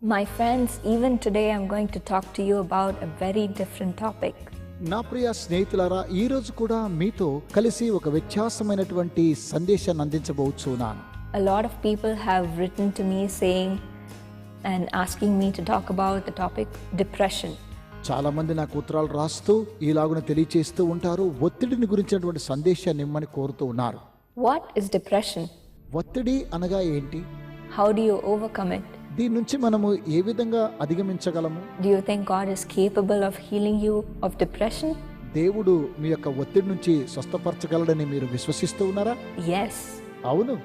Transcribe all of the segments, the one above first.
My friends, even today I'm going to talk to you about a very different topic. నా ప్రియ స్నేహితులారా, ఈ రోజు కూడా మీతో కలిసి ఒక వ్యత్యాసమైనటువంటి సందేశాన్ని అందించబోతున్నాను. A lot of people have written to me saying and asking me to talk about the topic depression. చాలా మంది నాకు ఉత్తరాలు రాస్తూ ఇలాగున తెలియచేస్తూ ఉంటారు, ఒత్తిడిని గురించినటువంటి సందేశాన్ని ఇమ్మని కోరుతూ ఉన్నారు. What is depression? ఒత్తిడి అనగా ఏంటి? How do you overcome it? దీని నుంచి మనము ఏ విధంగా అధిగమించగలము? Do you think God is capable of healing you of depression? దేవుడు మీ యొక్క ఒత్తిడి నుంచి స్వస్థపరచగలడని మీరు విశ్వసిస్తూ ఉన్నారా? Yes. అవును,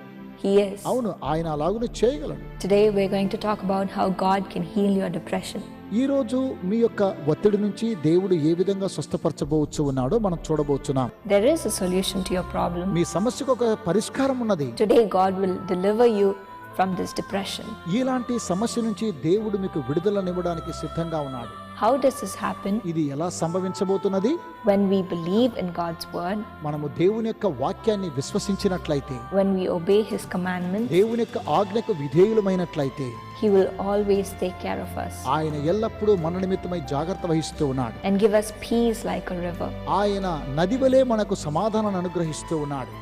He is. అవును, ఆయన అలాగునే చేయగలడు. Today we're going to talk about how God can heal your depression. ఈ రోజు మీ యొక్క ఒత్తిడి నుంచి దేవుడు ఏ విధంగా స్వస్థపరచబోవచ్చు ఉన్నాడో మనం చూడబోతున్నాం. There is a solution to your problem. మీ సమస్యకు ఒక పరిష్కారం ఉన్నది. Today God will deliver you from this depression. ఇలాంటి సమస్య నుంచి దేవుడు మీకు విడుదలనివ్వడానికి సిద్ధంగా ఉన్నాడు. How does this happen? ఇది ఎలా సంభవించబోతున్నది? When we believe in God's word, మనము దేవుని యొక్క వాక్యాన్ని విశ్వసించినట్లయితే, when we obey His commandments, దేవుని యొక్క ఆజ్ఞకు విధేయులమైనట్లయితే, He will always take care of us ఆయన ఎల్లప్పుడూ మన నిమిత్తమై జాగ్రత్త వహిస్తూ ఉన్నాడు. and give us peace like a river. ఆయన నది వలె మనకు సమాధానాన్ని అనుగ్రహిస్తూ ఉన్నాడు.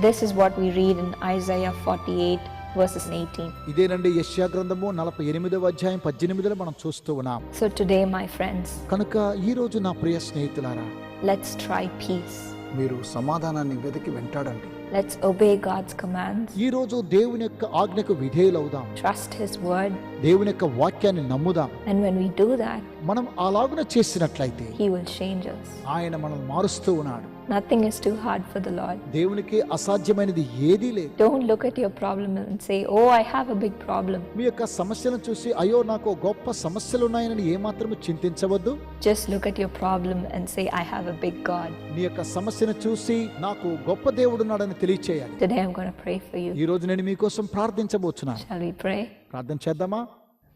This is what we read in Isaiah 48 verses 18. ఇదేనండి యెషయా గ్రంథము 48వ అధ్యాయం 18లో మనం చూస్తూ ఉన్నాం. So today, my friends, కనుక ఈ రోజు నా ప్రియ స్నేహితులారా, let's try peace. మీరు సమాధానాన్ని వెతికి వెంటాడండి. Let's obey God's commands. ఈ రోజు దేవుని యొక్క ఆజ్ఞకు విధేయులవుదాం. Trust His word. దేవుని యొక్క వాక్యాన్ని నమ్ముదాం. And when we do that, మనం అలాగున చేసినట్లయితే He will change us. ఆయన మనల్ని మారుస్తూ ఉన్నాడు. Nothing is too hard for the Lord. దేవునికి అసాధ్యమైనది ఏదీ లేదు. Don't look at your problem and say, "Oh, I have a big problem." మీ యొక్క సమస్యలను చూసి అయ్యో నాకు గొప్ప సమస్యలు ఉన్నాయని ఏమాత్రము చింతించవద్దు. Just look at your problem and say, "I have a big God." నీ యొక్క సమస్యను చూసి నాకు గొప్ప దేవుడు ఉన్నాడని తెలియచేయాలి. Today I'm going to pray for you. ఈ రోజు నేను మీకోసం ప్రార్థించబోతున్నాను. Shall we pray? ప్రార్థన చేద్దామా?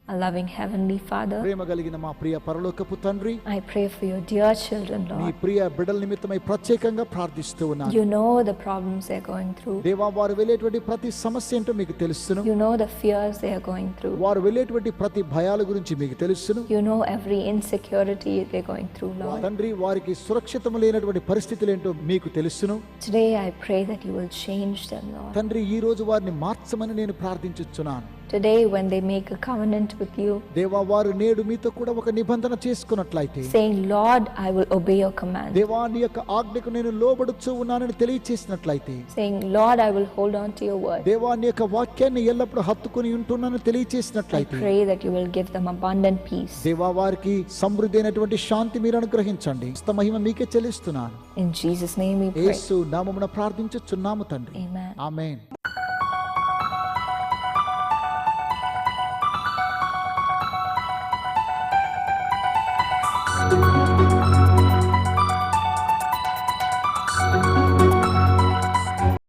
Our loving Heavenly Father, ప్రేమ కలిగిన మా ప్రియ పరలోకపు తండ్రి, I pray for your dear children, నీ Lord. ప్రియ బిడ్డల నిమిత్తమై ప్రత్యేకంగా ప్రార్థిస్తూ ఉన్నాను. You know the problems they're going through. దేవా, వారు వెళ్ళేటువంటి ప్రతి సమస్య ఏంటో మీకు తెలుసును. You know the fears they are going through. వారు వెళ్ళేటువంటి ప్రతి భయాల గురించి మీకు తెలుసును. You know every insecurity they're going through, Lord. తండ్రి, వారికి సురక్షితం లేనటువంటి పరిస్థితులు ఏంటో మీకు తెలుసును. Today I pray that you will change them, Lord. తండ్రి, ఈ రోజు వారిని మార్చమని నేను ప్రార్థించుచున్నాను. Today when they make a covenant with you, దేవా, వారు నేడు మీతో కూడా ఒక నిబంధన చేసుకున్నట్లయితే, saying, "Lord, I will obey your command." దేవా, నీ యొక్క ఆజ్ఞకు నేను లోబడుచు ఉన్నానని తెలియచేసినట్లయితే, Saying, "Lord, I will hold on to your word." దేవా, నీ యొక్క వాక్యాన్ని ఎల్లప్పుడూ హత్తుకుని ఉంటున్నానని I తెలియచేసినట్లయితే, pray that you will give them abundant peace. దేవా, వారికి సమృద్ధి అయినటువంటి శాంతి మీరు అనుగ్రహించండి. సమస్త మహిమ మీకే చెల్లిస్తున్నాను. In Jesus' name we pray. యేసు నామమున ప్రార్థించుచున్నాము తండ్రి. Amen. ఆమేన్.